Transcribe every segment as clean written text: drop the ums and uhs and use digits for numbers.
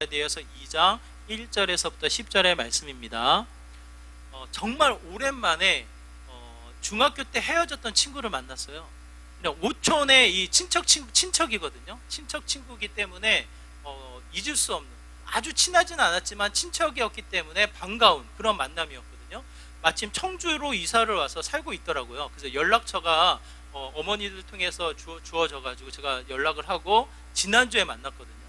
디모데후서 2장 1절에서부터 10절의 말씀입니다. 정말 오랜만에 중학교 때 헤어졌던 친구를 만났어요. 그냥 오촌의 이 친척이거든요. 친척 친구이기 때문에 잊을 수 없는, 아주 친하지는 않았지만 친척이었기 때문에 반가운 그런 만남이었거든요. 마침 청주로 이사를 와서 살고 있더라고요. 그래서 연락처가 어머니들 통해서 주어져가지고 제가 연락을 하고 지난주에 만났거든요.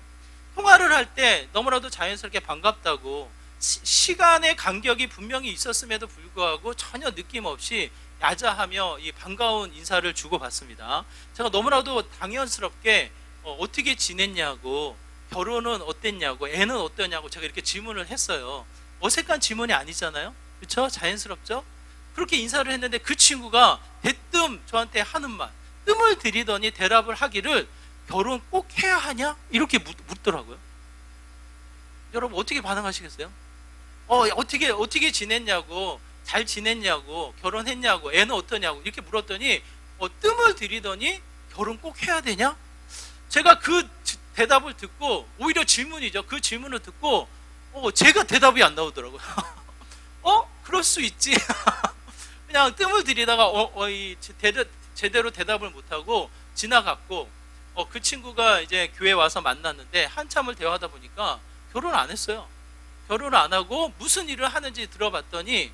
통화를 할 때 너무나도 자연스럽게 반갑다고, 시간의 간격이 분명히 있었음에도 불구하고 전혀 느낌 없이 야자하며 이 반가운 인사를 주고받습니다. 제가 너무나도 당연스럽게 어떻게 지냈냐고, 결혼은 어땠냐고, 애는 어떠냐고 제가 이렇게 질문을 했어요. 어색한 질문이 아니잖아요. 그렇죠? 자연스럽죠? 그렇게 인사를 했는데 그 친구가 대뜸 저한테 하는 말, 뜸을 들이더니 대답을 하기를, 결혼 꼭 해야 하냐? 이렇게 묻더라고요. 여러분 어떻게 반응하시겠어요? 어떻게 지냈냐고, 잘 지냈냐고, 결혼했냐고, 애는 어떠냐고 이렇게 물었더니 뜸을 들이더니 결혼 꼭 해야 되냐? 제가 그 대답을 듣고, 오히려 질문이죠. 그 질문을 듣고 제가 대답이 안 나오더라고요. 그럴 수 있지. 그냥 뜸을 들이다가 제대로 대답을 못하고 지나갔고, 그 친구가 이제 교회 와서 만났는데 한참을 대화하다 보니까 결혼 안 했어요. 결혼을 안 하고 무슨 일을 하는지 들어봤더니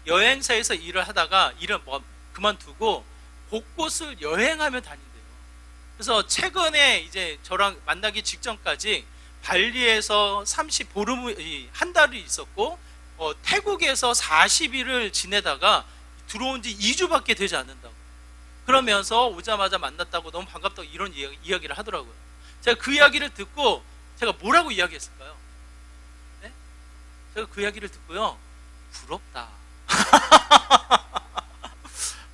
여행사에서 일을 하다가 일을 그만두고 곳곳을 여행하며 다닌대요. 그래서 최근에 이제 저랑 만나기 직전까지 발리에서 한 달이 있었고, 태국에서 40일을 지내다가 들어온 지 2주밖에 되지 않는다고. 그러면서 오자마자 만났다고, 너무 반갑다고 이런 이야기를 하더라고요. 제가 그 이야기를 듣고 제가 뭐라고 이야기했을까요? 네? 제가 그 이야기를 듣고요, 부럽다.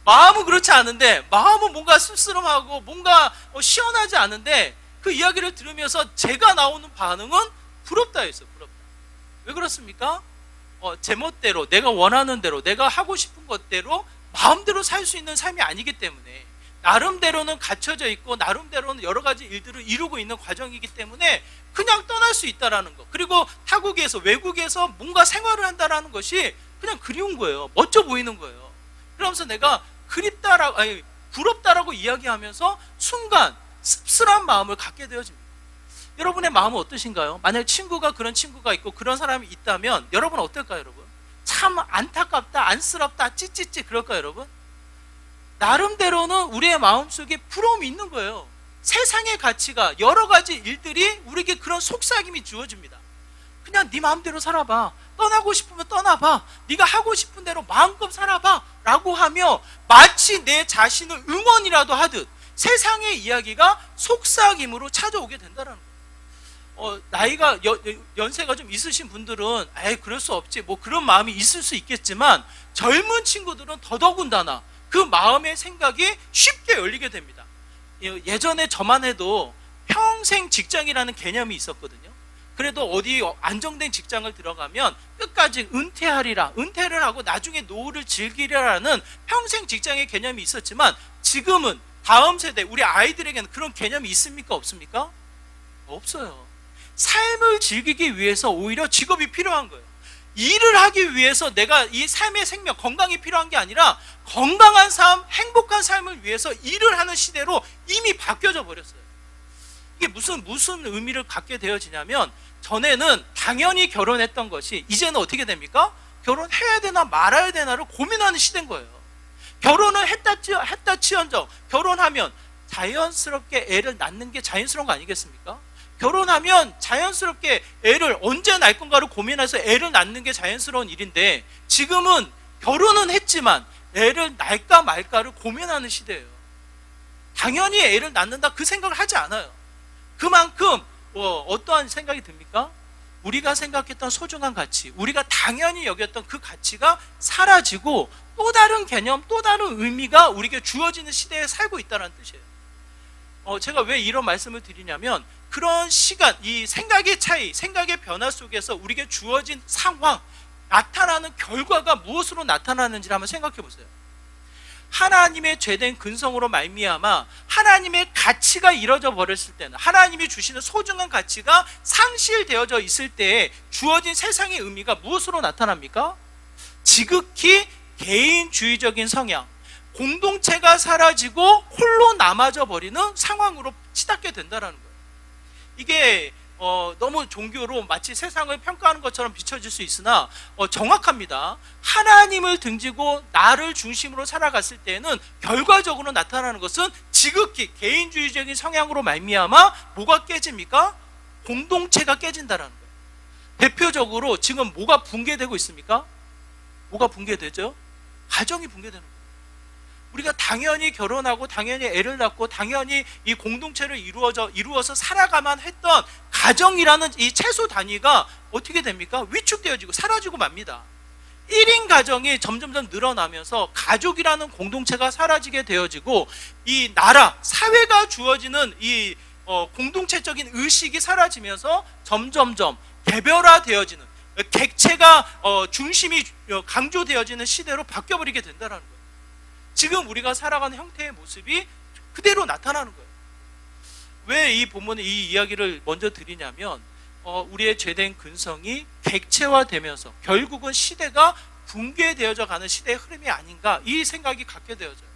마음은 그렇지 않은데, 마음은 뭔가 씁쓸함하고 뭔가 시원하지 않은데, 그 이야기를 들으면서 제가 나오는 반응은 부럽다였어요. 부럽다. 왜 그렇습니까? 제 멋대로, 내가 원하는 대로, 내가 하고 싶은 것대로 마음대로 살 수 있는 삶이 아니기 때문에, 나름대로는 갖춰져 있고 나름대로는 여러 가지 일들을 이루고 있는 과정이기 때문에 그냥 떠날 수 있다라는 거, 그리고 타국에서, 외국에서 뭔가 생활을 한다라는 것이 그냥 그리운 거예요. 멋져 보이는 거예요. 그러면서 내가 부럽다라고 이야기하면서 순간 씁쓸한 마음을 갖게 되어집니다. 여러분의 마음은 어떠신가요? 만약 그런 친구가 있고 그런 사람이 있다면 여러분 어떨까요? 여러분 참 안타깝다, 안쓰럽다, 찌찌찌 그럴까요? 여러분 나름대로는 우리의 마음속에 부러움이 있는 거예요. 세상의 가치가, 여러 가지 일들이 우리에게 그런 속삭임이 주어집니다. 그냥 네 마음대로 살아봐, 떠나고 싶으면 떠나봐, 네가 하고 싶은 대로 마음껏 살아봐 라고 하며 마치 내 자신을 응원이라도 하듯 세상의 이야기가 속삭임으로 찾아오게 된다는 거예요. 나이가 연세가 좀 있으신 분들은 그럴 수 없지, 뭐 그런 마음이 있을 수 있겠지만, 젊은 친구들은 더더군다나 그 마음의 생각이 쉽게 열리게 됩니다. 예전에 저만 해도 평생 직장이라는 개념이 있었거든요. 그래도 어디 안정된 직장을 들어가면 끝까지 은퇴를 하고 나중에 노후를 즐기려라는 평생 직장의 개념이 있었지만, 지금은 다음 세대 우리 아이들에게는 그런 개념이 있습니까? 없습니까? 없어요. 삶을 즐기기 위해서 오히려 직업이 필요한 거예요. 일을 하기 위해서 내가 이 삶의 생명, 건강이 필요한 게 아니라 건강한 삶, 행복한 삶을 위해서 일을 하는 시대로 이미 바뀌어져 버렸어요. 이게 무슨 의미를 갖게 되어지냐면, 전에는 당연히 결혼했던 것이 이제는 어떻게 됩니까? 결혼해야 되나 말아야 되나를 고민하는 시대인 거예요. 결혼을 했다 치언정, 결혼하면 자연스럽게 애를 낳는 게 자연스러운 거 아니겠습니까? 결혼하면 자연스럽게 애를 언제 낳을 건가를 고민해서 애를 낳는 게 자연스러운 일인데, 지금은 결혼은 했지만 애를 낳을까 말까를 고민하는 시대예요. 당연히 애를 낳는다 그 생각을 하지 않아요. 그만큼 어떠한 생각이 듭니까? 우리가 생각했던 소중한 가치, 우리가 당연히 여겼던 그 가치가 사라지고 또 다른 개념, 또 다른 의미가 우리에게 주어지는 시대에 살고 있다는 뜻이에요. 제가 왜 이런 말씀을 드리냐면, 그런 시간, 이 생각의 차이, 생각의 변화 속에서 우리에게 주어진 상황, 나타나는 결과가 무엇으로 나타나는지를 한번 생각해 보세요. 하나님의 죄된 근성으로 말미암아 하나님의 가치가 잃어져 버렸을 때는, 하나님이 주시는 소중한 가치가 상실되어져 있을 때에 주어진 세상의 의미가 무엇으로 나타납니까? 지극히 개인주의적인 성향, 공동체가 사라지고 홀로 남아져 버리는 상황으로 치닫게 된다는 거예요. 이게 너무 종교로 마치 세상을 평가하는 것처럼 비춰질 수 있으나 정확합니다. 하나님을 등지고 나를 중심으로 살아갔을 때는 결과적으로 나타나는 것은 지극히 개인주의적인 성향으로 말미암아 뭐가 깨집니까? 공동체가 깨진다는 거예요. 대표적으로 지금 뭐가 붕괴되고 있습니까? 뭐가 붕괴되죠? 가정이 붕괴되는 거예요. 우리가 당연히 결혼하고 당연히 애를 낳고 당연히 이 공동체를 이루어서 살아가만 했던 가정이라는 이 최소 단위가 어떻게 됩니까? 위축되어지고 사라지고 맙니다. 1인 가정이 점점점 늘어나면서 가족이라는 공동체가 사라지게 되어지고 이 나라, 사회가 주어지는 이 공동체적인 의식이 사라지면서 점점점 개별화되어지는, 객체가 중심이 강조되어지는 시대로 바뀌어버리게 된다는 거예요. 지금 우리가 살아가는 형태의 모습이 그대로 나타나는 거예요. 왜 이 본문에 이 이야기를 먼저 드리냐면 우리의 죄된 근성이 객체화되면서 결국은 시대가 붕괴되어져 가는 시대의 흐름이 아닌가, 이 생각이 갖게 되어져요.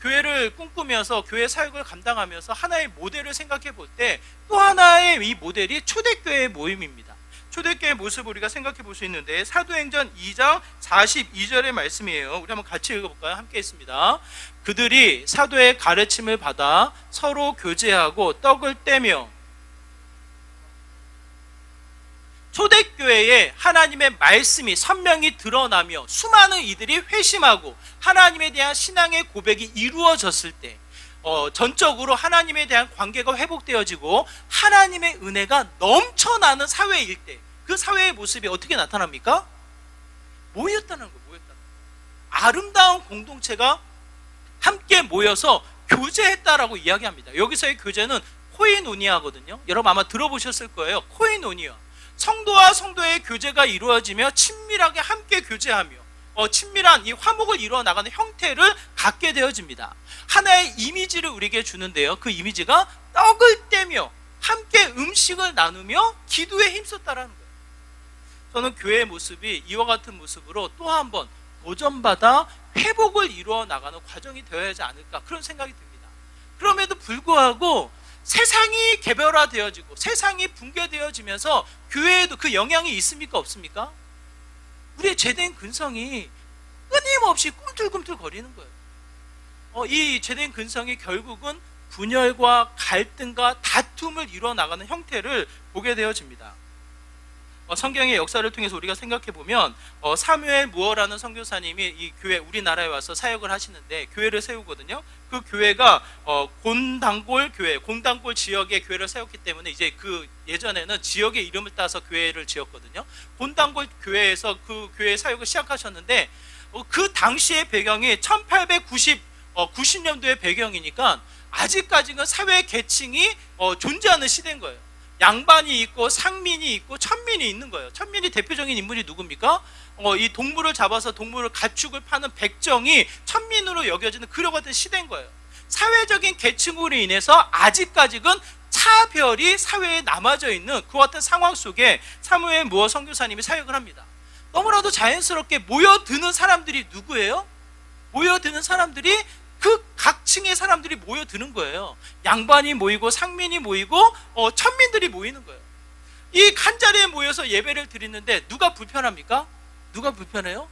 교회를 꿈꾸면서 교회 사역을 감당하면서 하나의 모델을 생각해 볼 때 또 하나의 이 모델이 초대교회의 모임입니다. 초대교회의 모습을 우리가 생각해 볼 수 있는데 사도행전 2장 42절의 말씀이에요. 우리 한번 같이 읽어볼까요? 함께 있습니다. 그들이 사도의 가르침을 받아 서로 교제하고 떡을 떼며, 초대교회에 하나님의 말씀이 선명히 드러나며 수많은 이들이 회심하고 하나님에 대한 신앙의 고백이 이루어졌을 때 전적으로 하나님에 대한 관계가 회복되어지고 하나님의 은혜가 넘쳐나는 사회일 때 그 사회의 모습이 어떻게 나타납니까? 모였다는 거예요. 모였다는 거예요. 아름다운 공동체가 함께 모여서 교제했다라고 이야기합니다. 여기서의 교제는 코이노니아거든요. 여러분 아마 들어보셨을 거예요. 코이노니아. 성도와 성도의 교제가 이루어지며 친밀하게 함께 교제하며 친밀한 이 화목을 이루어 나가는 형태를 갖게 되어집니다. 하나의 이미지를 우리에게 주는데요. 그 이미지가 떡을 떼며 함께 음식을 나누며 기도에 힘썼다라는 거예요. 저는 교회의 모습이 이와 같은 모습으로 또 한 번 도전받아 회복을 이루어 나가는 과정이 되어야 하지 않을까, 그런 생각이 듭니다. 그럼에도 불구하고 세상이 개별화되어지고 세상이 붕괴되어지면서 교회에도 그 영향이 있습니까? 없습니까? 우리의 죄된 근성이 끊임없이 꿈틀꿈틀 거리는 거예요. 이 죄된 근성이 결국은 분열과 갈등과 다툼을 이루어 나가는 형태를 보게 되어집니다. 성경의 역사를 통해서 우리가 생각해 보면 사무엘 무어라는 선교사님이 이 교회, 우리나라에 와서 사역을 하시는데 교회를 세우거든요. 그 교회가 곤단골 교회, 곤단골 지역의 교회를 세웠기 때문에 이제 그 예전에는 지역의 이름을 따서 교회를 지었거든요. 곤단골 교회에서 그 교회 사역을 시작하셨는데 그 당시의 배경이 1890년도의 배경이니까 아직까지는 사회 계층이 존재하는 시대인 거예요. 양반이 있고 상민이 있고 천민이 있는 거예요. 천민이 대표적인 인물이 누굽니까? 이 동물을 잡아서 동물을 가축을 파는 백정이 천민으로 여겨지는 그런 같은 시대인 거예요. 사회적인 계층으로 인해서 아직까지는 차별이 사회에 남아져 있는 그 같은 상황 속에 사무엘 무어 선교사님이 사역을 합니다. 너무나도 자연스럽게 모여드는 사람들이 누구예요? 모여드는 사람들이 그 각층의 사람들이 모여드는 거예요. 양반이 모이고 상민이 모이고 천민들이 모이는 거예요. 이 한 자리에 모여서 예배를 드리는데 누가 불편합니까? 누가 불편해요?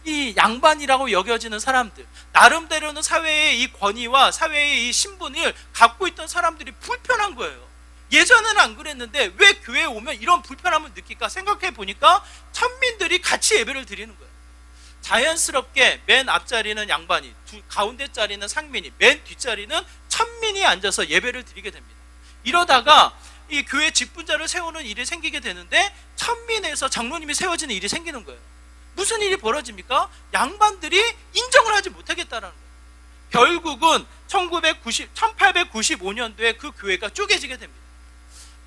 이 양반이라고 여겨지는 사람들, 나름대로는 사회의 이 권위와 사회의 이 신분을 갖고 있던 사람들이 불편한 거예요. 예전에는 안 그랬는데 왜 교회에 오면 이런 불편함을 느낄까 생각해 보니까 천민들이 같이 예배를 드리는 거예요. 자연스럽게 맨 앞자리는 양반이, 가운데 자리는 상민이, 맨 뒷자리는 천민이 앉아서 예배를 드리게 됩니다. 이러다가 이 교회 직분자를 세우는 일이 생기게 되는데 천민에서 장로님이 세워지는 일이 생기는 거예요. 무슨 일이 벌어집니까? 양반들이 인정을 하지 못하겠다는 거예요. 결국은 1895년도에 그 교회가 쪼개지게 됩니다.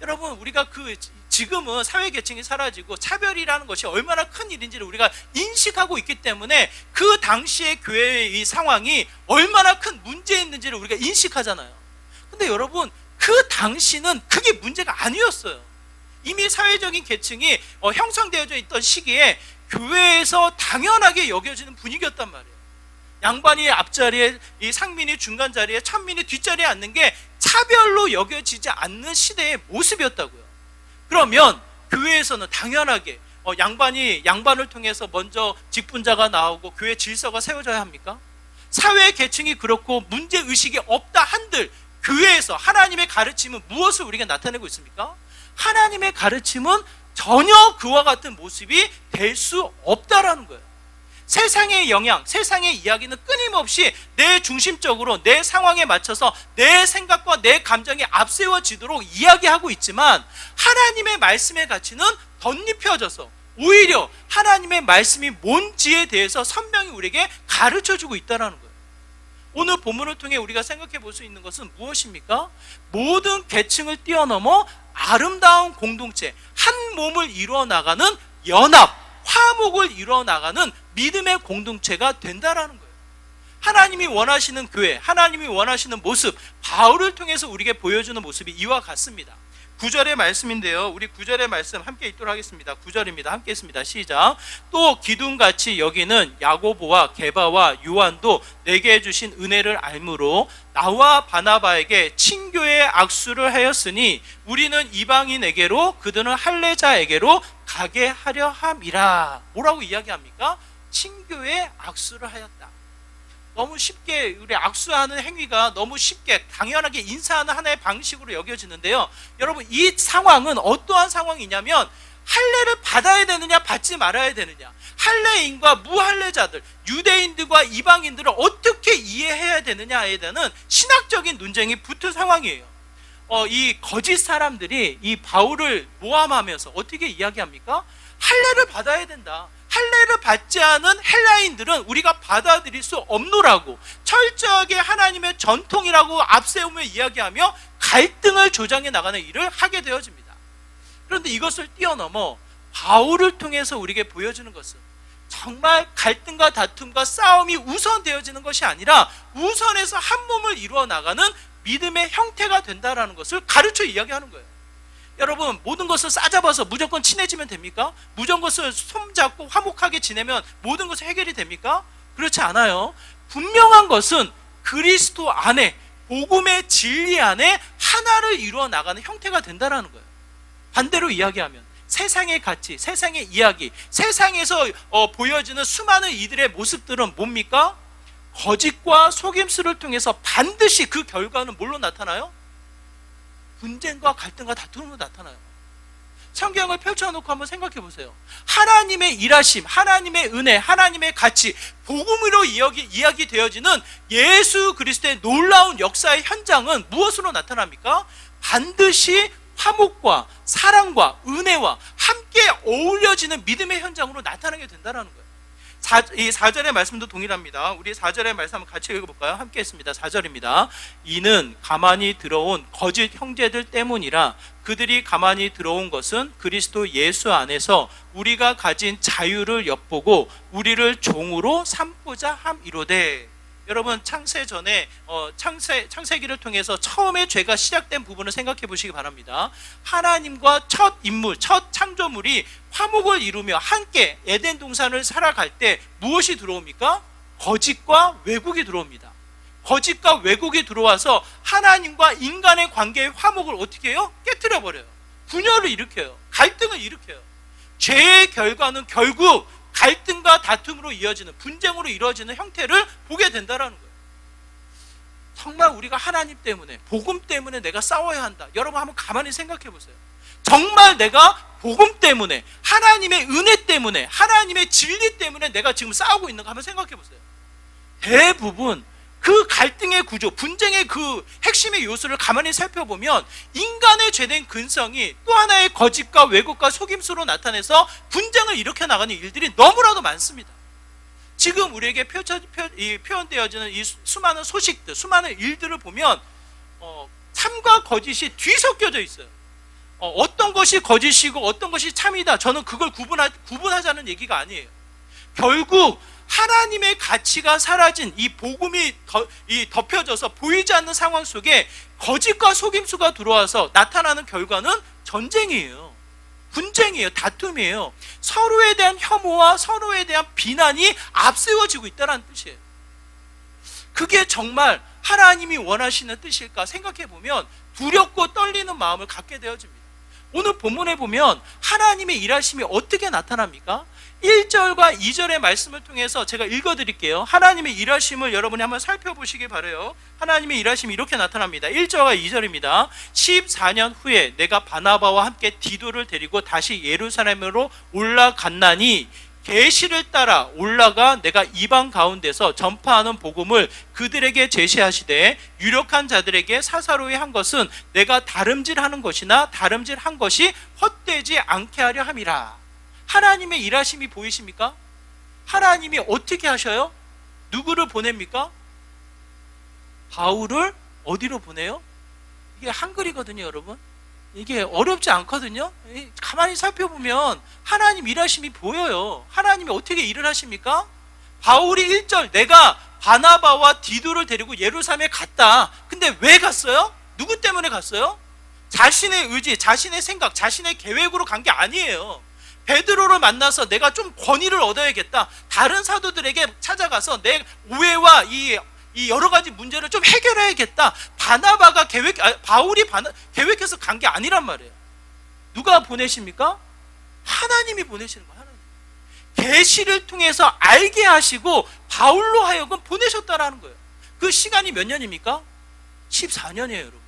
여러분, 우리가 그 지금은 사회계층이 사라지고 차별이라는 것이 얼마나 큰 일인지를 우리가 인식하고 있기 때문에 그 당시의 교회의 이 상황이 얼마나 큰 문제였는지를 우리가 인식하잖아요. 근데 여러분, 그 당시는 그게 문제가 아니었어요. 이미 사회적인 계층이 형성되어져 있던 시기에 교회에서 당연하게 여겨지는 분위기였단 말이에요. 양반이 앞자리에, 이 상민이 중간 자리에, 천민이 뒷자리에 앉는 게 차별로 여겨지지 않는 시대의 모습이었다고요. 그러면 교회에서는 당연하게 양반을 통해서 먼저 직분자가 나오고 교회 질서가 세워져야 합니까? 사회 계층이 그렇고 문제의식이 없다 한들 교회에서 하나님의 가르침은 무엇을 우리가 나타내고 있습니까? 하나님의 가르침은 전혀 그와 같은 모습이 될 수 없다라는 거예요. 세상의 영향, 세상의 이야기는 끊임없이 내 중심적으로 내 상황에 맞춰서 내 생각과 내 감정이 앞세워지도록 이야기하고 있지만 하나님의 말씀의 가치는 덧입혀져서 오히려 하나님의 말씀이 뭔지에 대해서 선명히 우리에게 가르쳐주고 있다는 거예요. 오늘 본문을 통해 우리가 생각해 볼 수 있는 것은 무엇입니까? 모든 계층을 뛰어넘어 아름다운 공동체, 한 몸을 이루어 나가는 연합, 화목을 이루어 나가는 믿음의 공동체가 된다라는 거예요. 하나님이 원하시는 교회, 하나님이 원하시는 모습, 바울을 통해서 우리에게 보여주는 모습이 이와 같습니다. 9절의 말씀인데요, 우리 9절의 말씀 함께 읽도록 하겠습니다. 9절입니다. 함께 읽습니다. 시작. 또 기둥같이 여기는 야고보와 게바와 요한도 내게 주신 은혜를 알므로 나와 바나바에게 친교의 악수를 하였으니 우리는 이방인에게로 그들은 할례자에게로 가게 하려 함이라. 뭐라고 이야기합니까? 친교의 악수를 하였다. 너무 쉽게 우리 악수하는 행위가 너무 쉽게 당연하게 인사하는 하나의 방식으로 여겨지는데요, 여러분, 이 상황은 어떠한 상황이냐면 할례를 받아야 되느냐 받지 말아야 되느냐, 할례인과 무할례자들, 유대인들과 이방인들을 어떻게 이해해야 되느냐에 대한 신학적인 논쟁이 붙은 상황이에요. 이 거짓 사람들이 이 바울을 모함하면서 어떻게 이야기합니까? 할례를 받아야 된다. 할례를 받지 않은 헬라인들은 우리가 받아들일 수 없노라고 철저하게 하나님의 전통이라고 앞세우며 이야기하며 갈등을 조장해 나가는 일을 하게 되어집니다. 그런데 이것을 뛰어넘어 바울을 통해서 우리에게 보여주는 것은 정말 갈등과 다툼과 싸움이 우선되어지는 것이 아니라 우선에서 한 몸을 이루어 나가는 믿음의 형태가 된다라는 것을 가르쳐 이야기하는 거예요. 여러분, 모든 것을 싸잡아서 무조건 친해지면 됩니까? 모든 것을 손잡고 화목하게 지내면 모든 것이 해결이 됩니까? 그렇지 않아요. 분명한 것은 그리스도 안에, 복음의 진리 안에 하나를 이루어 나가는 형태가 된다는 거예요. 반대로 이야기하면 세상의 가치, 세상의 이야기, 세상에서 보여지는 수많은 이들의 모습들은 뭡니까? 거짓과 속임수를 통해서 반드시 그 결과는 뭘로 나타나요? 분쟁과 갈등과 다툼으로 나타나요. 성경을 펼쳐놓고 한번 생각해 보세요. 하나님의 일하심, 하나님의 은혜, 하나님의 가치, 복음으로 이야기되어지는 예수 그리스도의 놀라운 역사의 현장은 무엇으로 나타납니까? 반드시 화목과 사랑과 은혜와 함께 어울려지는 믿음의 현장으로 나타나게 된다는 거예요. 이 4절의 말씀도 동일합니다. 우리 4절의 말씀 한번 같이 읽어볼까요? 함께 했습니다. 4절입니다. 이는 가만히 들어온 거짓 형제들 때문이라. 그들이 가만히 들어온 것은 그리스도 예수 안에서 우리가 가진 자유를 엿보고 우리를 종으로 삼고자 함이로되. 여러분, 창세 전에 창세기를 통해서 처음에 죄가 시작된 부분을 생각해 보시기 바랍니다. 하나님과 첫 인물, 첫 창조물이 화목을 이루며 함께 에덴 동산을 살아갈 때 무엇이 들어옵니까? 거짓과 왜곡이 들어옵니다. 거짓과 왜곡이 들어와서 하나님과 인간의 관계의 화목을 어떻게 해요? 깨뜨려 버려요. 분열을 일으켜요. 갈등을 일으켜요. 죄의 결과는 결국 갈등과 다툼으로 이어지는, 분쟁으로 이루어지는 형태를 보게 된다는 거예요. 정말 우리가 하나님 때문에, 복음 때문에 내가 싸워야 한다. 여러분 한번 가만히 생각해 보세요. 정말 내가 복음 때문에, 하나님의 은혜 때문에, 하나님의 진리 때문에 내가 지금 싸우고 있는가 한번 생각해 보세요. 대부분 그 갈등의 구조, 분쟁의 그 핵심의 요소를 가만히 살펴보면 인간의 죄된 근성이 또 하나의 거짓과 왜곡과 속임수로 나타내서 분쟁을 일으켜 나가는 일들이 너무나도 많습니다. 지금 우리에게 표현되어지는 이 수많은 소식들, 수많은 일들을 보면 참과 거짓이 뒤섞여져 있어요. 어떤 것이 거짓이고 어떤 것이 참이다, 저는 그걸 구분하자는 얘기가 아니에요. 결국 하나님의 가치가 사라진 이 복음이 덮여져서 보이지 않는 상황 속에 거짓과 속임수가 들어와서 나타나는 결과는 전쟁이에요. 분쟁이에요. 다툼이에요. 서로에 대한 혐오와 서로에 대한 비난이 앞세워지고 있다는 뜻이에요. 그게 정말 하나님이 원하시는 뜻일까 생각해 보면 두렵고 떨리는 마음을 갖게 되어집니다. 오늘 본문에 보면 하나님의 일하심이 어떻게 나타납니까? 1절과 2절의 말씀을 통해서 제가 읽어드릴게요. 하나님의 일하심을 여러분이 한번 살펴보시기 바라요. 하나님의 일하심이 이렇게 나타납니다. 1절과 2절입니다. 14년 후에 내가 바나바와 함께 디도를 데리고 다시 예루살렘으로 올라갔나니 계시를 따라 올라가 내가 이방 가운데서 전파하는 복음을 그들에게 제시하시되 유력한 자들에게 사사로이 한 것은 내가 다름질하는 것이나 다름질한 것이 헛되지 않게 하려 함이라. 하나님의 일하심이 보이십니까? 하나님이 어떻게 하셔요? 누구를 보냅니까? 바울을 어디로 보내요? 이게 한글이거든요, 여러분. 이게 어렵지 않거든요. 가만히 살펴보면 하나님 일하심이 보여요. 하나님이 어떻게 일을 하십니까? 바울이 1절 내가 바나바와 디도를 데리고 예루살렘에 갔다. 근데 왜 갔어요? 누구 때문에 갔어요? 자신의 의지, 자신의 생각, 자신의 계획으로 간 게 아니에요. 베드로를 만나서 내가 좀 권위를 얻어야겠다. 다른 사도들에게 찾아가서 내 오해와 이 여러 가지 문제를 좀 해결해야겠다. 바울이 계획해서 간 게 아니란 말이에요. 누가 보내십니까? 하나님이 보내시는 거예요. 하나님. 계시를 통해서 알게 하시고 바울로 하여금 보내셨다라는 거예요. 그 시간이 몇 년입니까? 14년이에요, 여러분.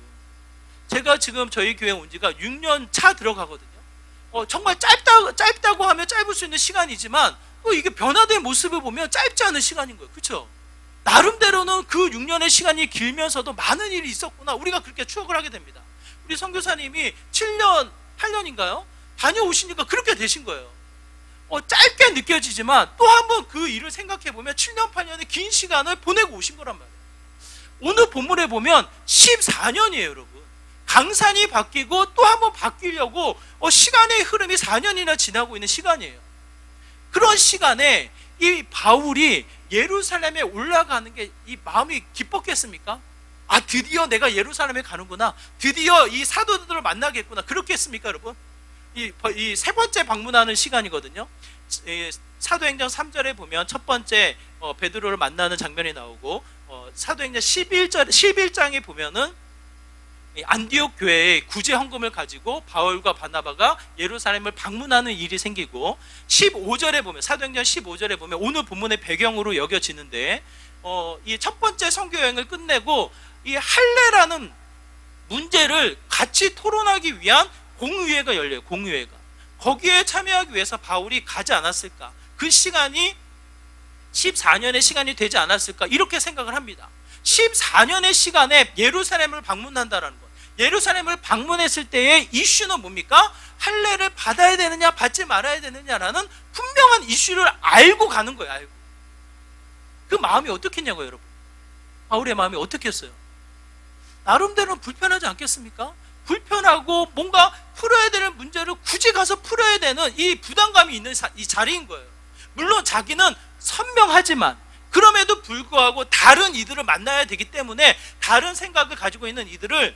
제가 지금 저희 교회 온 지가 6년 차 들어가거든요. 정말 짧다고 하면 짧을 수 있는 시간이지만 이게 변화된 모습을 보면 짧지 않은 시간인 거예요. 그렇죠? 나름대로는 그 6년의 시간이 길면서도 많은 일이 있었구나, 우리가 그렇게 추억을 하게 됩니다. 우리 선교사님이 7년, 8년인가요? 다녀오시니까 그렇게 되신 거예요. 짧게 느껴지지만 또 한 번 그 일을 생각해 보면 7년, 8년의 긴 시간을 보내고 오신 거란 말이에요. 오늘 본문에 보면 14년이에요, 여러분. 강산이 바뀌고 또 한 번 바뀌려고 시간의 흐름이 4년이나 지나고 있는 시간이에요. 그런 시간에 이 바울이 예루살렘에 올라가는 게 이 마음이 기뻤겠습니까? 아, 드디어 내가 예루살렘에 가는구나, 드디어 이 사도들을 만나겠구나, 그렇게 했습니까, 여러분? 이 세 번째 방문하는 시간이거든요. 사도행전 3절에 보면 첫 번째 베드로를 만나는 장면이 나오고, 사도행전 11장에 보면은 안디옥 교회의 구제 헌금을 가지고 바울과 바나바가 예루살렘을 방문하는 일이 생기고, 15절에 보면, 사도행전 15절에 보면 오늘 본문의 배경으로 여겨지는데, 이 첫 번째 선교 여행을 끝내고 이 할례라는 문제를 같이 토론하기 위한 공의회가 열려요. 공의회가. 거기에 참여하기 위해서 바울이 가지 않았을까? 그 시간이 14년의 시간이 되지 않았을까? 이렇게 생각을 합니다. 14년의 시간에 예루살렘을 방문한다라는 것. 예루살렘을 방문했을 때의 이슈는 뭡니까? 할례를 받아야 되느냐 받지 말아야 되느냐라는 분명한 이슈를 알고 가는 거예요. 알고. 그 마음이 어떻겠냐고요, 여러분. 바울의 마음이 어떻겠어요? 나름대로는 불편하지 않겠습니까? 불편하고 뭔가 풀어야 되는 문제를 굳이 가서 풀어야 되는 이 부담감이 있는 이 자리인 거예요. 물론 자기는 선명하지만 그럼에도 불구하고 다른 이들을 만나야 되기 때문에, 다른 생각을 가지고 있는 이들을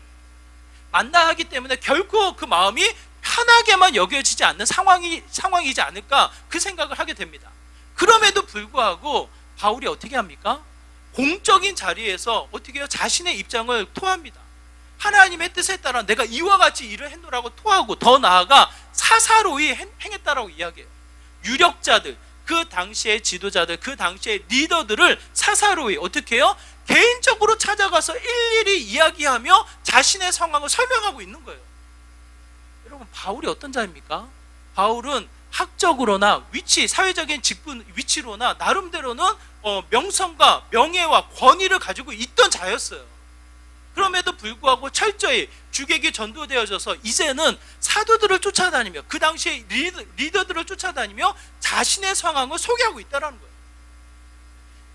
만나야 하기 때문에 결코 그 마음이 편하게만 여겨지지 않는 상황이지 않을까, 그 생각을 하게 됩니다. 그럼에도 불구하고 바울이 어떻게 합니까? 공적인 자리에서 어떻게 해요? 자신의 입장을 토합니다. 하나님의 뜻에 따라 내가 이와 같이 일을 했노라고 토하고, 더 나아가 사사로이 행했다라고 이야기해요. 유력자들, 그 당시의 지도자들, 그 당시의 리더들을 사사로이 어떻게 해요? 개인적으로 찾아가서 일일이 이야기하며 자신의 상황을 설명하고 있는 거예요. 여러분, 바울이 어떤 자입니까? 바울은 학적으로나 사회적인 직분 위치로나 나름대로는 명성과 명예와 권위를 가지고 있던 자였어요. 그럼에도 불구하고 철저히 주객이 전도되어져서 이제는 사도들을 쫓아다니며, 그 당시에 리더들을 쫓아다니며 자신의 상황을 소개하고 있다는 거예요.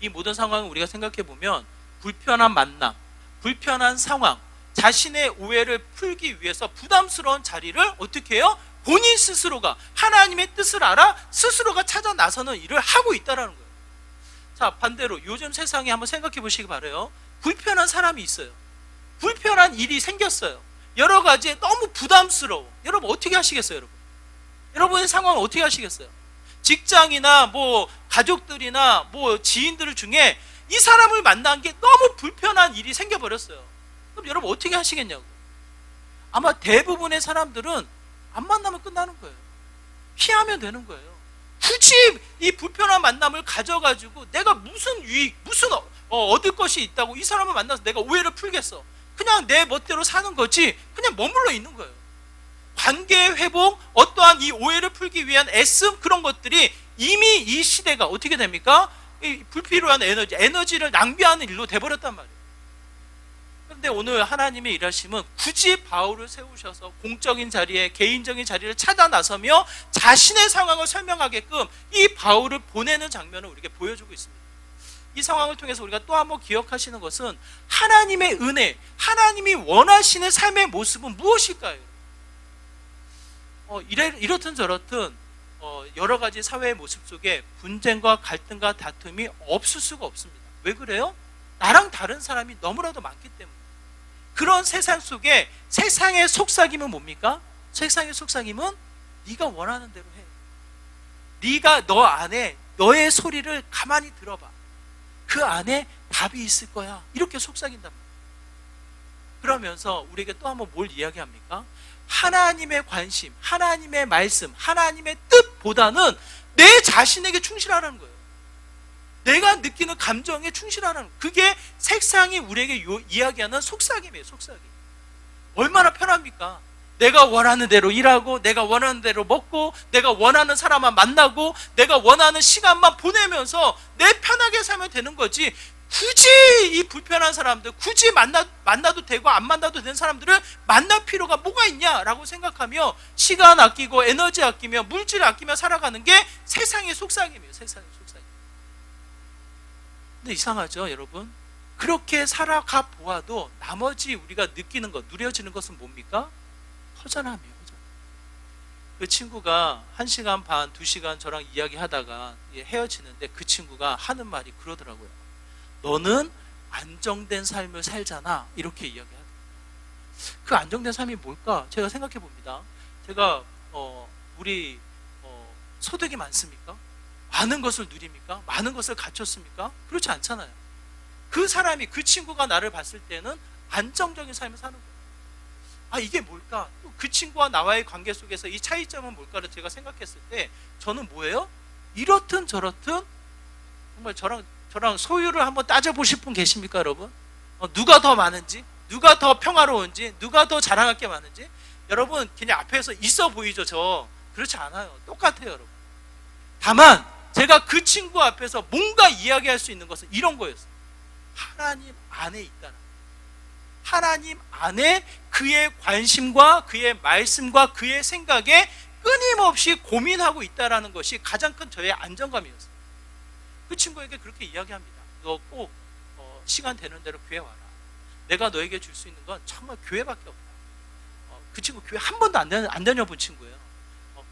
이 모든 상황을 우리가 생각해 보면 불편한 만남, 불편한 상황, 자신의 오해를 풀기 위해서 부담스러운 자리를 어떻게 해요? 본인 스스로가 하나님의 뜻을 알아 스스로가 찾아 나서는 일을 하고 있다는 거예요. 자, 반대로 요즘 세상에 한번 생각해 보시기 바라요. 불편한 사람이 있어요. 불편한 일이 생겼어요. 여러 가지에 너무 부담스러워. 여러분 어떻게 하시겠어요? 여러분의 상황을 어떻게 하시겠어요? 직장이나 뭐 가족들이나 뭐 지인들 중에 이 사람을 만난 게 너무 불편한 일이 생겨버렸어요. 그럼 여러분 어떻게 하시겠냐고. 아마 대부분의 사람들은 안 만나면 끝나는 거예요. 피하면 되는 거예요. 굳이 이 불편한 만남을 가져가지고 내가 무슨 유익, 무슨 얻을 것이 있다고 이 사람을 만나서 내가 오해를 풀겠어. 그냥 내 멋대로 사는 거지 그냥 머물러 있는 거예요. 관계의 회복, 어떠한 이 오해를 풀기 위한 애씀, 그런 것들이 이미 이 시대가 어떻게 됩니까? 이 불필요한 에너지를 낭비하는 일로 돼버렸단 말이에요. 그런데 오늘 하나님의 일하심은 굳이 바울을 세우셔서 공적인 자리에, 개인적인 자리를 찾아 나서며 자신의 상황을 설명하게끔 이 바울을 보내는 장면을 우리에게 보여주고 있습니다. 이 상황을 통해서 우리가 또 한번 기억하시는 것은 하나님의 은혜, 하나님이 원하시는 삶의 모습은 무엇일까요? 이렇든 저렇든 여러 가지 사회의 모습 속에 분쟁과 갈등과 다툼이 없을 수가 없습니다. 왜 그래요? 나랑 다른 사람이 너무나도 많기 때문에. 그런 세상 속에 세상의 속삭임은 뭡니까? 세상의 속삭임은 네가 원하는 대로 해. 네가 너 안에 너의 소리를 가만히 들어봐. 그 안에 답이 있을 거야. 이렇게 속삭인단 말이에요. 그러면서 우리에게 또 한번 뭘 이야기합니까? 하나님의 관심, 하나님의 말씀, 하나님의 뜻보다는 내 자신에게 충실하라는 거예요. 내가 느끼는 감정에 충실하라는 거예요. 그게 세상이 우리에게 이야기하는 속삭임이에요. 속삭임. 얼마나 편합니까? 내가 원하는 대로 일하고, 내가 원하는 대로 먹고, 내가 원하는 사람만 만나고, 내가 원하는 시간만 보내면서 내 편하게 살면 되는 거지. 굳이 이 불편한 사람들, 굳이 만나도 되고 안 만나도 되는 사람들을 만날 필요가 뭐가 있냐라고 생각하며 시간 아끼고 에너지 아끼며 물질 아끼며 살아가는 게 세상의 속삭임이에요. 세상의 속삭임. 근데 이상하죠, 여러분? 그렇게 살아가 보아도 나머지 우리가 느끼는 것, 누려지는 것은 뭡니까? 허전함이에요. 허전. 그 친구가 1시간 반, 2시간 저랑 이야기하다가 헤어지는데 그 친구가 하는 말이 그러더라고요. 너는 안정된 삶을 살잖아. 이렇게 이야기하더라고요. 그 안정된 삶이 뭘까? 제가 생각해 봅니다. 제가 우리 소득이 많습니까? 많은 것을 누립니까? 많은 것을 갖췄습니까? 그렇지 않잖아요. 그 사람이, 그 친구가 나를 봤을 때는 안정적인 삶을 사는 거예요. 아, 이게 뭘까? 또 그 친구와 나와의 관계 속에서 이 차이점은 뭘까를 제가 생각했을 때 저는 뭐예요? 이렇든 저렇든 정말 저랑 소유를 한번 따져보실 분 계십니까, 여러분? 누가 더 많은지, 누가 더 평화로운지, 누가 더 자랑할 게 많은지. 여러분 그냥 앞에서 있어 보이죠? 저 그렇지 않아요. 똑같아요, 여러분. 다만 제가 그 친구 앞에서 뭔가 이야기할 수 있는 것은 이런 거였어요. 하나님 안에 있다는, 하나님 안에 그의 관심과 그의 말씀과 그의 생각에 끊임없이 고민하고 있다는 것이 가장 큰 저의 안정감이었어요. 그 친구에게 그렇게 이야기합니다. 너 꼭 시간 되는 대로 교회 와라. 내가 너에게 줄 수 있는 건 정말 교회밖에 없다. 그 친구 교회 한 번도 안 다녀본 친구예요.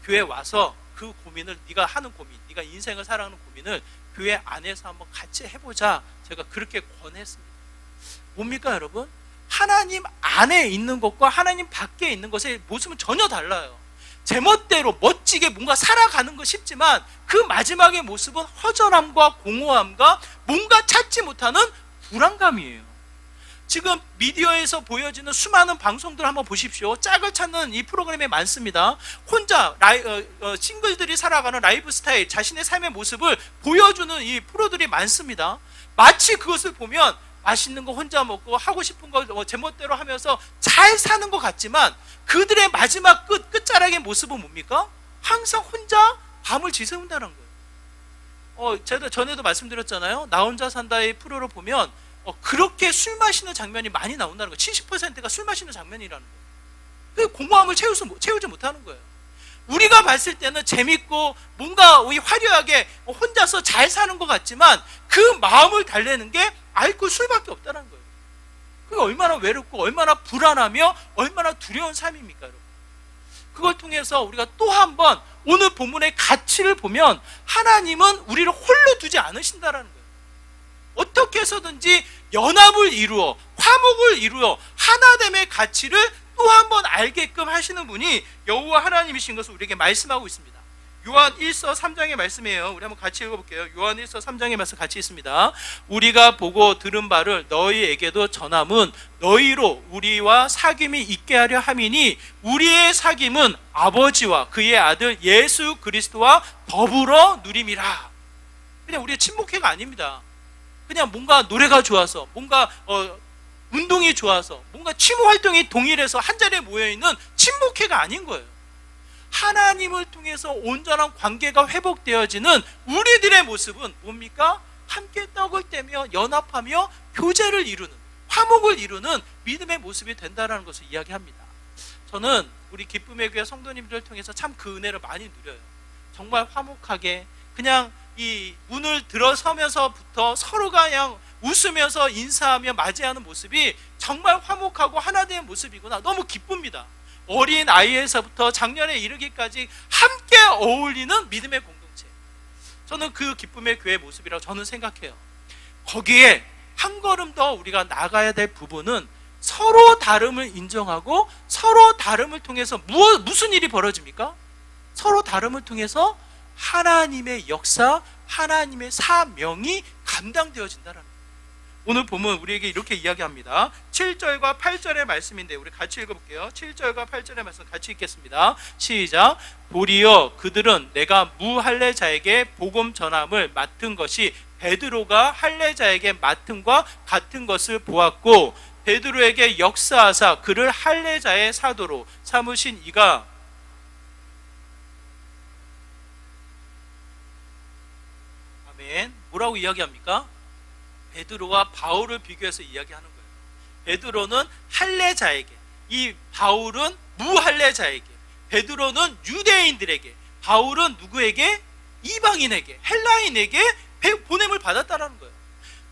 교회 와서 그 고민을, 네가 하는 고민, 네가 인생을 살아가는 고민을 교회 안에서 한번 같이 해보자. 제가 그렇게 권했습니다. 뭡니까, 여러분? 하나님 안에 있는 것과 하나님 밖에 있는 것의 모습은 전혀 달라요. 제멋대로 멋지게 뭔가 살아가는 건 쉽지만 그 마지막의 모습은 허전함과 공허함과 뭔가 찾지 못하는 불안감이에요. 지금 미디어에서 보여지는 수많은 방송들 한번 보십시오. 짝을 찾는 이 프로그램이 많습니다. 혼자 싱글들이 살아가는 라이프 스타일, 자신의 삶의 모습을 보여주는 이 프로들이 많습니다. 마치 그것을 보면 맛있는 거 혼자 먹고 하고 싶은 거 제멋대로 하면서 잘 사는 것 같지만 그들의 마지막 끝자락의 모습은 뭡니까? 항상 혼자 밤을 지새운다는 거예요. 제가 전에도 말씀드렸잖아요. 나 혼자 산다의 프로를 보면 그렇게 술 마시는 장면이 많이 나온다는 거예요. 70%가 술 마시는 장면이라는 거예요. 그 공허함을 채우지 못하는 거예요. 우리가 봤을 때는 재밌고 뭔가 화려하게 혼자서 잘 사는 것 같지만 그 마음을 달래는 게 알코올, 술밖에 없다는 거예요. 그게 얼마나 외롭고 얼마나 불안하며 얼마나 두려운 삶입니까, 여러분? 그걸 통해서 우리가 또 한 번 오늘 본문의 가치를 보면 하나님은 우리를 홀로 두지 않으신다라는 거예요. 어떻게 해서든지 연합을 이루어 화목을 이루어 하나됨의 가치를 또 한 번 알게끔 하시는 분이 여호와 하나님이신 것을 우리에게 말씀하고 있습니다. 요한 1서 3장의 말씀이에요. 우리 한번 같이 읽어볼게요. 요한 1서 3장의 말씀 같이 있습니다. 우리가 보고 들은 바를 너희에게도 전함은 너희로 우리와 사귐이 있게 하려 함이니 우리의 사귐은 아버지와 그의 아들 예수 그리스도와 더불어 누림이라. 그냥 우리의 친목회가 아닙니다. 그냥 뭔가 노래가 좋아서 뭔가 운동이 좋아서 뭔가 취미 활동이 동일해서 한자리에 모여있는 친목회가 아닌 거예요. 하나님을 통해서 온전한 관계가 회복되어지는 우리들의 모습은 뭡니까? 함께 떡을 떼며 연합하며 교제를 이루는, 화목을 이루는 믿음의 모습이 된다는 것을 이야기합니다. 저는 우리 기쁨의 교회 성도님들을 통해서 참 그 은혜를 많이 누려요. 정말 화목하게 그냥 이 문을 들어서면서부터 서로가 그냥 웃으면서 인사하며 맞이하는 모습이 정말 화목하고 하나 된 모습이구나. 너무 기쁩니다. 어린 아이에서부터 작년에 이르기까지 함께 어울리는 믿음의 공동체. 저는 그 기쁨의 교회 모습이라고 저는 생각해요. 거기에 한 걸음 더 우리가 나가야 될 부분은 서로 다름을 인정하고 서로 다름을 통해서 무슨 일이 벌어집니까? 서로 다름을 통해서 하나님의 역사, 하나님의 사명이 감당되어진다는 거예요. 오늘 보면 우리에게 이렇게 이야기합니다. 7절과 8절의 말씀인데 우리 같이 읽어볼게요. 7절과 8절의 말씀 같이 읽겠습니다. 시작. 도리어 그들은 내가 무할례자에게 복음 전함을 맡은 것이 베드로가 할례자에게 맡음과 같은 것을 보았고 베드로에게 역사하사 그를 할례자의 사도로 삼으신 이가 아멘. 뭐라고 이야기합니까? 베드로와 바울을 비교해서 이야기하는 거예요. 베드로는 할례자에게, 이 바울은 무할례자에게, 베드로는 유대인들에게, 바울은 누구에게? 이방인에게, 헬라인에게 보냄을 받았다는 거예요.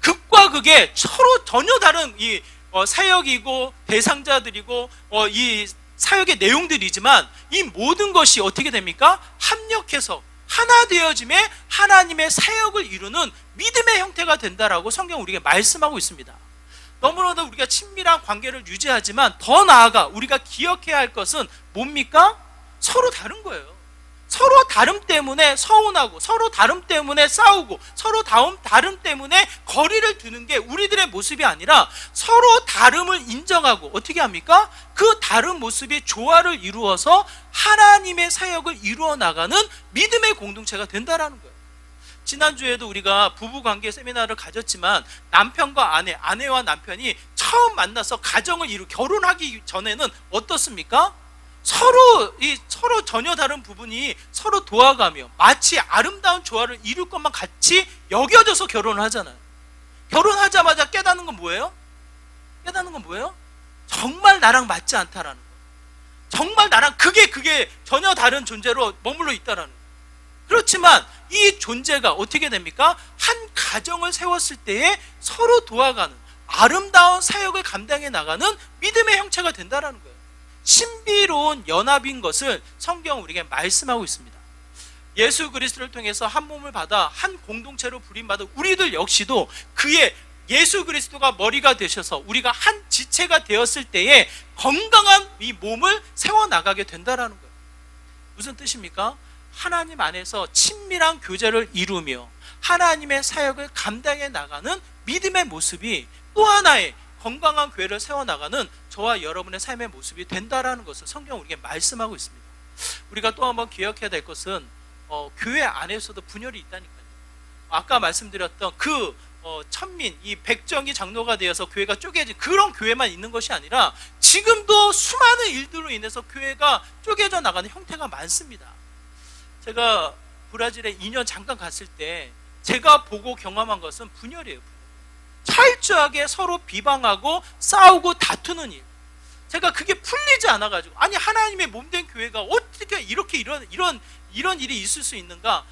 극과 극의 서로 전혀 다른 이 사역이고 대상자들이고 이 사역의 내용들이지만 이 모든 것이 어떻게 됩니까? 합력해서 하나 되어짐에 하나님의 사역을 이루는 믿음의 형태가 된다라고 성경 우리에게 말씀하고 있습니다. 너무나도 우리가 친밀한 관계를 유지하지만 더 나아가 우리가 기억해야 할 것은 뭡니까? 서로 다른 거예요. 서로 다름 때문에 서운하고 서로 다름 때문에 싸우고 서로 다름 때문에 거리를 두는 게 우리들의 모습이 아니라 서로 다름을 인정하고 어떻게 합니까? 그 다른 모습이 조화를 이루어서 하나님의 사역을 이루어 나가는 믿음의 공동체가 된다라는 거예요. 지난주에도 우리가 부부관계 세미나를 가졌지만 남편과 아내와 남편이 처음 만나서 가정을 결혼하기 전에는 어떻습니까? 서로 전혀 다른 부분이 서로 도와가며 마치 아름다운 조화를 이룰 것만 같이 여겨져서 결혼을 하잖아요. 결혼하자마자 깨닫는 건 뭐예요? 정말 나랑 맞지 않다라는 거. 정말 나랑 그게 전혀 다른 존재로 머물러 있다라는 거. 그렇지만 이 존재가 어떻게 됩니까? 한 가정을 세웠을 때에 서로 도와가는 아름다운 사역을 감당해 나가는 믿음의 형체가 된다라는 거예요. 신비로운 연합인 것을 성경은 우리에게 말씀하고 있습니다. 예수 그리스도를 통해서 한 몸을 받아 한 공동체로 부림받은 우리들 역시도 그의 예수 그리스도가 머리가 되셔서 우리가 한 지체가 되었을 때에 건강한 이 몸을 세워나가게 된다라는 거예요. 무슨 뜻입니까? 하나님 안에서 친밀한 교제를 이루며 하나님의 사역을 감당해 나가는 믿음의 모습이 또 하나의 건강한 교회를 세워나가는 저와 여러분의 삶의 모습이 된다라는 것을 성경 우리에게 말씀하고 있습니다. 우리가 또 한번 기억해야 될 것은 교회 안에서도 분열이 있다니까요. 아까 말씀드렸던 그 천민, 이 백정이 장로가 되어서 교회가 쪼개진 그런 교회만 있는 것이 아니라 지금도 수많은 일들로 인해서 교회가 쪼개져 나가는 형태가 많습니다. 제가 브라질에 2년 잠깐 갔을 때 제가 보고 경험한 것은 분열이에요. 철저하게 서로 비방하고 싸우고 다투는 일. 제가 그게 풀리지 않아가지고 아니 하나님의 몸된 교회가 어떻게 이렇게 이런 일이 있을 수 있는가?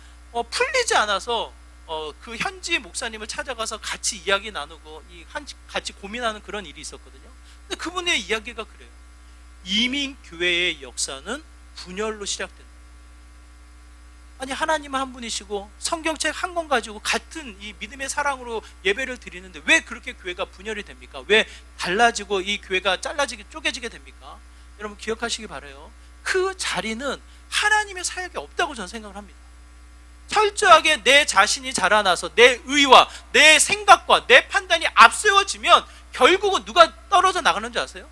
풀리지 않아서 그 현지 목사님을 찾아가서 같이 이야기 나누고 같이 고민하는 그런 일이 있었거든요. 근데 그분의 이야기가 그래요. 이민교회의 역사는 분열로 시작된다. 아니, 하나님은 한 분이시고 성경책 한 권 가지고 같은 이 믿음의 사랑으로 예배를 드리는데 왜 그렇게 교회가 분열이 됩니까? 왜 달라지고 이 교회가 잘라지게 쪼개지게 됩니까? 여러분 기억하시기 바라요. 그 자리는 하나님의 사역이 없다고 저는 생각을 합니다. 철저하게 내 자신이 자라나서 내 의와 내 생각과 내 판단이 앞세워지면 결국은 누가 떨어져 나가는 줄 아세요?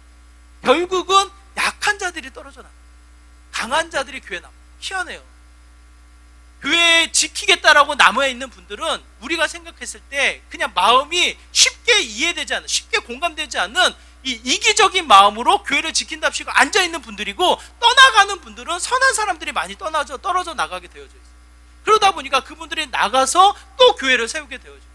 결국은 약한 자들이 떨어져 나가요. 강한 자들이 교회에 남아요. 희한해요. 교회에 지키겠다라고 남아있는 분들은 우리가 생각했을 때 그냥 마음이 쉽게 이해되지 않는, 쉽게 공감되지 않는 이 이기적인 마음으로 교회를 지킨답시고 앉아있는 분들이고, 떠나가는 분들은 선한 사람들이 많이 떨어져 나가게 되어져 있어요. 그러다 보니까 그분들이 나가서 또 교회를 세우게 되어져요.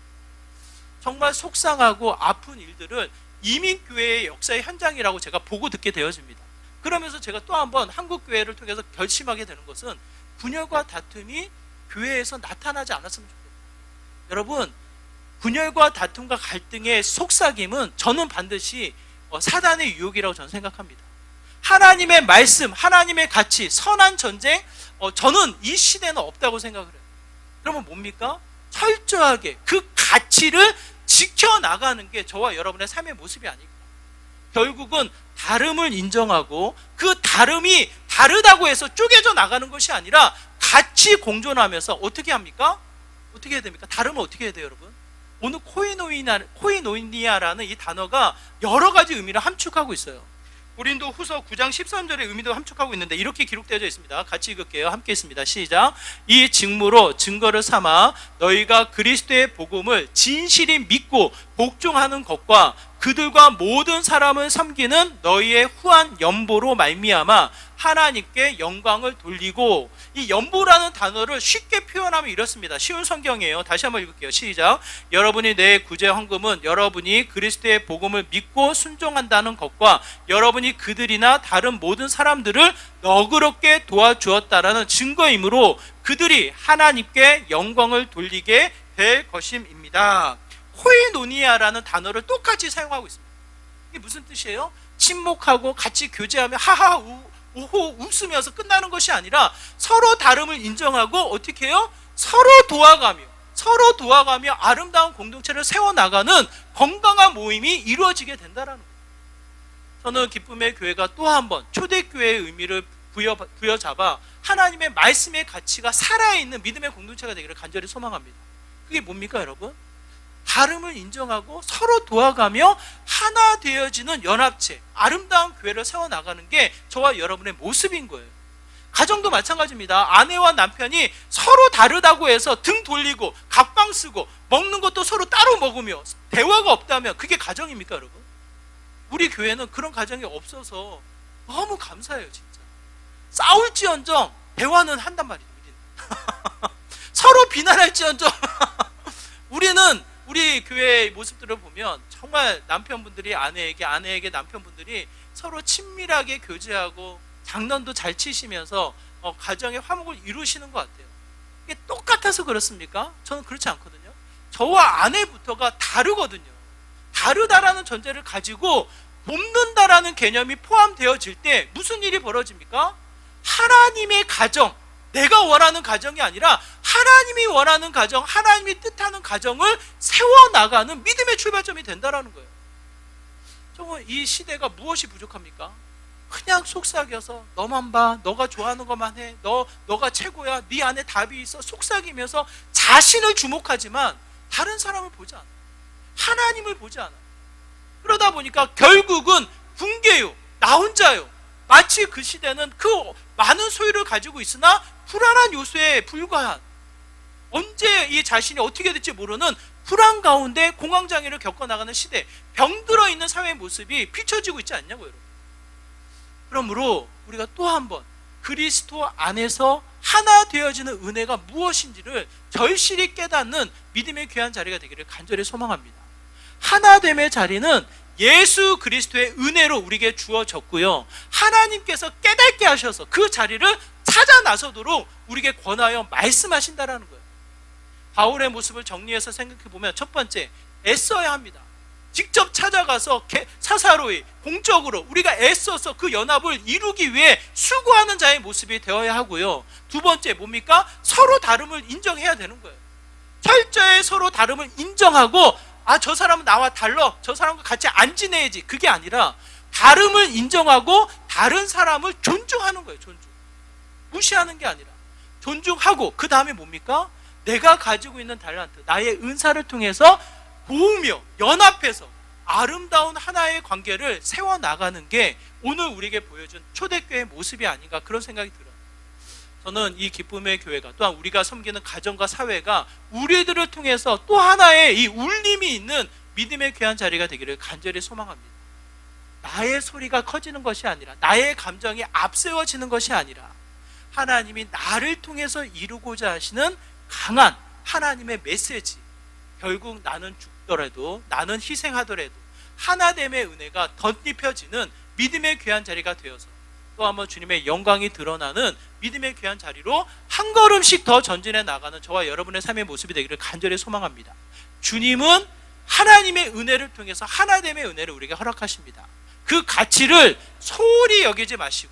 정말 속상하고 아픈 일들을 이민교회의 역사의 현장이라고 제가 보고 듣게 되어집니다. 그러면서 제가 또 한번 한국교회를 통해서 결심하게 되는 것은 분열과 다툼이 교회에서 나타나지 않았으면 좋겠어요. 여러분, 분열과 다툼과 갈등의 속삭임은 저는 반드시 사단의 유혹이라고 저는 생각합니다. 하나님의 말씀, 하나님의 가치, 선한 전쟁, 저는 이 시대는 없다고 생각을 해요. 그러면 뭡니까? 철저하게 그 가치를 지켜나가는 게 저와 여러분의 삶의 모습이 아닐까. 결국은 다름을 인정하고 그 다름이 다르다고 해서 쪼개져 나가는 것이 아니라 같이 공존하면서 어떻게 합니까? 어떻게 해야 됩니까? 다름은 어떻게 해야 돼요, 여러분? 오늘 코이노니아라는 이 단어가 여러 가지 의미를 함축하고 있어요. 고린도 후서 9장 13절의 의미도 함축하고 있는데 이렇게 기록되어 있습니다. 같이 읽을게요. 함께 있습니다. 시작. 이 직무로 증거를 삼아 너희가 그리스도의 복음을 진실히 믿고 복종하는 것과 그들과 모든 사람을 섬기는 너희의 후한 연보로 말미암아 하나님께 영광을 돌리고, 이 연보라는 단어를 쉽게 표현하면 이렇습니다. 쉬운 성경이에요. 다시 한번 읽을게요. 시작. 여러분이 내 구제 헌금은 여러분이 그리스도의 복음을 믿고 순종한다는 것과 여러분이 그들이나 다른 모든 사람들을 너그럽게 도와주었다라는 증거이므로 그들이 하나님께 영광을 돌리게 될 것임입니다. 코이노니아라는 단어를 똑같이 사용하고 있습니다. 이게 무슨 뜻이에요? 침묵하고 같이 교제하며 하하 우호 웃으면서 끝나는 것이 아니라 서로 다름을 인정하고 어떻게 해요? 서로 도와가며 아름다운 공동체를 세워나가는 건강한 모임이 이루어지게 된다는 거예요. 저는 기쁨의 교회가 또 한 번 초대교회의 의미를 부여잡아 하나님의 말씀의 가치가 살아있는 믿음의 공동체가 되기를 간절히 소망합니다. 그게 뭡니까, 여러분? 다름을 인정하고 서로 도와가며 하나 되어지는 연합체, 아름다운 교회를 세워나가는 게 저와 여러분의 모습인 거예요. 가정도 마찬가지입니다. 아내와 남편이 서로 다르다고 해서 등 돌리고 각방 쓰고 먹는 것도 서로 따로 먹으며 대화가 없다면 그게 가정입니까, 여러분? 우리 교회는 그런 가정이 없어서 너무 감사해요, 진짜. 싸울지언정 대화는 한단 말이에요. 서로 비난할지언정 우리 교회의 모습들을 보면 정말 남편분들이 아내에게 남편분들이 서로 친밀하게 교제하고 장난도 잘 치시면서 가정의 화목을 이루시는 것 같아요. 이게 똑같아서 그렇습니까? 저는 그렇지 않거든요. 저와 아내부터가 다르거든요. 다르다라는 전제를 가지고 돕는다라는 개념이 포함되어질 때 무슨 일이 벌어집니까? 하나님의 가정, 내가 원하는 가정이 아니라 하나님이 원하는 가정, 하나님이 뜻하는 가정을 세워나가는 믿음의 출발점이 된다는 거예요. 정말 이 시대가 무엇이 부족합니까? 그냥 속삭여서 너만 봐, 너가 좋아하는 것만 해, 너가 최고야, 네 안에 답이 있어, 속삭이면서 자신을 주목하지만 다른 사람을 보지 않아요. 하나님을 보지 않아요. 그러다 보니까 결국은 붕괴요, 나 혼자요. 마치 그 시대는 그 많은 소유를 가지고 있으나 불안한 요소에 불과한, 언제 이 자신이 어떻게 될지 모르는 불안 가운데 공황장애를 겪어나가는 시대, 병들어 있는 사회의 모습이 비춰지고 있지 않냐고요, 여러분. 그러므로 우리가 또 한 번 그리스도 안에서 하나 되어지는 은혜가 무엇인지를 절실히 깨닫는 믿음의 귀한 자리가 되기를 간절히 소망합니다. 하나됨의 자리는 예수 그리스도의 은혜로 우리에게 주어졌고요, 하나님께서 깨닫게 하셔서 그 자리를 찾아 나서도록 우리에게 권하여 말씀하신다라는 거예요. 바울의 모습을 정리해서 생각해 보면 첫 번째, 애써야 합니다. 직접 찾아가서 사사로이 공적으로 우리가 애써서 그 연합을 이루기 위해 수고하는 자의 모습이 되어야 하고요. 두 번째 뭡니까? 서로 다름을 인정해야 되는 거예요. 철저히 서로 다름을 인정하고 저 사람은 나와 달라, 저 사람과 같이 안 지내야지, 그게 아니라 다름을 인정하고 다른 사람을 존중하는 거예요. 존중. 무시하는 게 아니라 존중하고, 그 다음에 뭡니까? 내가 가지고 있는 달란트, 나의 은사를 통해서 도우며 연합해서 아름다운 하나의 관계를 세워나가는 게 오늘 우리에게 보여준 초대교회의 모습이 아닌가, 그런 생각이 들어요. 저는 이 기쁨의 교회가, 또한 우리가 섬기는 가정과 사회가 우리들을 통해서 또 하나의 이 울림이 있는 믿음의 귀한 자리가 되기를 간절히 소망합니다. 나의 소리가 커지는 것이 아니라, 나의 감정이 앞세워지는 것이 아니라, 하나님이 나를 통해서 이루고자 하시는 강한 하나님의 메시지, 결국 나는 죽더라도, 나는 희생하더라도 하나됨의 은혜가 덧입혀지는 믿음의 귀한 자리가 되어서 또 한번 주님의 영광이 드러나는 믿음의 귀한 자리로 한 걸음씩 더 전진해 나가는 저와 여러분의 삶의 모습이 되기를 간절히 소망합니다. 주님은 하나님의 은혜를 통해서 하나됨의 은혜를 우리에게 허락하십니다. 그 가치를 소홀히 여기지 마시고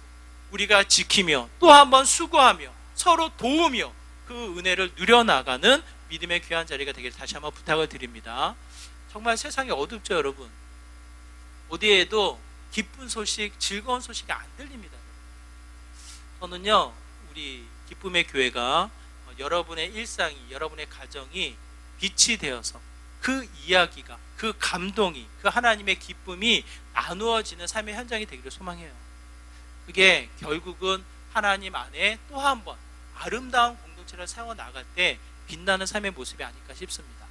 우리가 지키며 또 한번 수고하며 서로 도우며 그 은혜를 누려나가는 믿음의 귀한 자리가 되기를 다시 한번 부탁을 드립니다. 정말 세상이 어둡죠, 여러분. 어디에도 기쁜 소식, 즐거운 소식이 안 들립니다. 저는요, 우리 기쁨의 교회가 여러분의 일상이, 여러분의 가정이 빛이 되어서 그 이야기가, 그 감동이, 그 하나님의 기쁨이 나누어지는 삶의 현장이 되기를 소망해요. 그게 결국은 하나님 안에 또 한 번 아름다운 공동체를 세워나갈 때 빛나는 삶의 모습이 아닐까 싶습니다.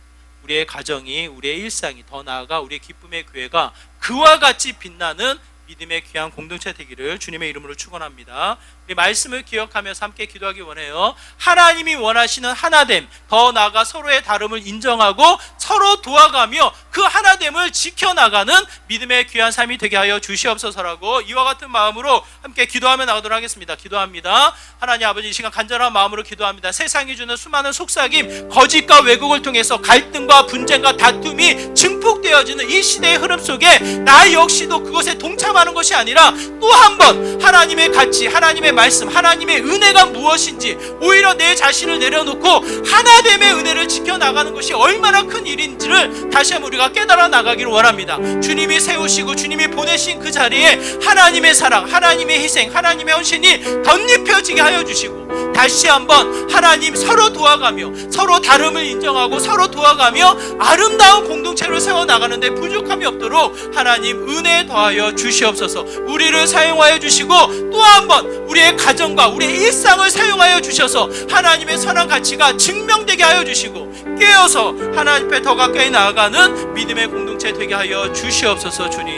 우리의 가정이, 우리의 일상이, 더 나아가 우리의 기쁨의 교회가 그와 같이 빛나는 믿음의 귀한 공동체 되기를 주님의 이름으로 축원합니다. 우리 말씀을 기억하면서 함께 기도하기 원해요. 하나님이 원하시는 하나됨, 더 나아가 서로의 다름을 인정하고 서로 도와가며 그 하나됨을 지켜나가는 믿음의 귀한 삶이 되게 하여 주시옵소서라고 이와 같은 마음으로 함께 기도하며 나가도록 하겠습니다. 기도합니다. 하나님 아버지, 이 시간 간절한 마음으로 기도합니다. 세상이 주는 수많은 속삭임, 거짓과 왜곡을 통해서 갈등과 분쟁과 다툼이 증폭되어지는 이 시대의 흐름 속에 나 역시도 그것에 동참하는 것이 아니라 또 한 번 하나님의 가치, 하나님의 말씀, 하나님의 은혜가 무엇인지 오히려 내 자신을 내려놓고 하나됨의 은혜를 지켜나가는 것이 얼마나 큰 일인지를 다시 한번 우리가 깨달아 나가기를 원합니다. 주님이 세우시고 주님이 보내신 그 자리에 하나님의 사랑, 하나님의 희생, 하나님의 헌신이 덧입혀지게 하여 주시고 다시 한번 하나님 서로 도와가며 서로 다름을 인정하고 서로 도와가며 아름다운 공동체를 세워나가는데 부족함이 없도록 하나님 은혜 더하여 주시옵소서. 우리를 사용하여 주시고 또 한번 우리의 가정과 우리의 일상을 사용하여 주셔서 하나님의 선한 가치가 증명되게 하여 주시고 깨어서 하나님 앞에 더 가까이 나아가는 믿음의 공동체 되게 하여 주시옵소서. 주님,